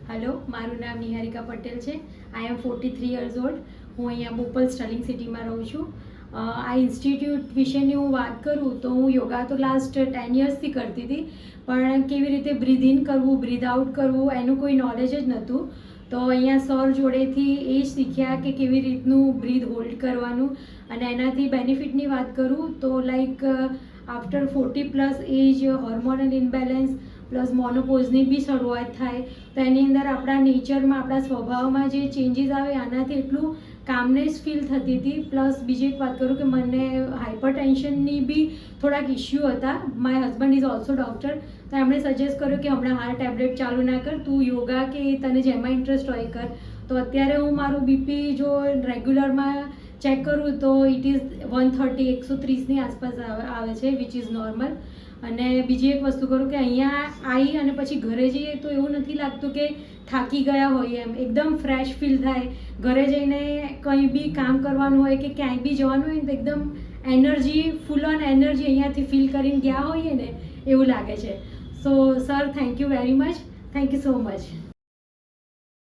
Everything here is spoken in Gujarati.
હેલો, મારું નામ નિહારિકા પટેલ છે. આઈ એમ 43 યર્સ ઓલ્ડ. હું અહીંયા બોપલ સ્ટર્લિંગ સિટીમાં રહું છું. આ ઇન્સ્ટિટ્યૂટ વિશેની હું વાત કરું તો હું યોગા તો લાસ્ટ 10 યર્સથી કરતી હતી, પણ કેવી રીતે બ્રીધ ઇન કરવું, બ્રીધ આઉટ કરવું એનું કોઈ નોલેજ જ નહોતું. તો અહીંયા સર જોડેથી એ જ શીખ્યા કે કેવી રીતનું બ્રીધ હોલ્ડ કરવાનું. અને એનાથી બેનિફિટની વાત કરું તો લાઈક આફ્ટર 40+ એજ હોર્મોનલ ઇમ્બેલેન્સ પ્લસ મોનોપોઝની બી શરૂઆત થાય, તો એની અંદર આપણા નેચરમાં, આપણા સ્વભાવમાં જે ચેન્જીસ આવે આનાથી એટલું કામનેસ ફીલ થતી હતી. પ્લસ બીજી એક વાત કરું કે મને હાઇપર ટેન્શનની બી થોડાક ઇસ્યુ હતા. My husband is also doctor, તો એમણે સજેસ્ટ કર્યું કે હમણાં હાલ ટેબ્લેટ ચાલુ ના કર, તું યોગા કે તને જેમાં ઇન્ટરેસ્ટ હોય કર. તો અત્યારે હું મારું બીપી જો રેગ્યુલરમાં ચેક કરું તો ઇટ ઇઝ 130, 130ની આસપાસ આવે છે, વિચ ઇઝ નોર્મલ. અને બીજી એક વસ્તુ કરું કે અહીંયા આવી અને પછી ઘરે જઈએ તો એવું નથી લાગતું કે થાકી ગયા હોઈએ, એમ એકદમ ફ્રેશ ફીલ થાય. ઘરે જઈને કંઈ બી કામ કરવાનું હોય કે ક્યાંય બી જવાનું હોય ને તો એકદમ એનર્જી, ફૂલ ઓન એનર્જી અહીંયાથી ફીલ કરીને ગયા હોઈએ ને એવું લાગે છે. સો sir, thank you very much. Thank you so much.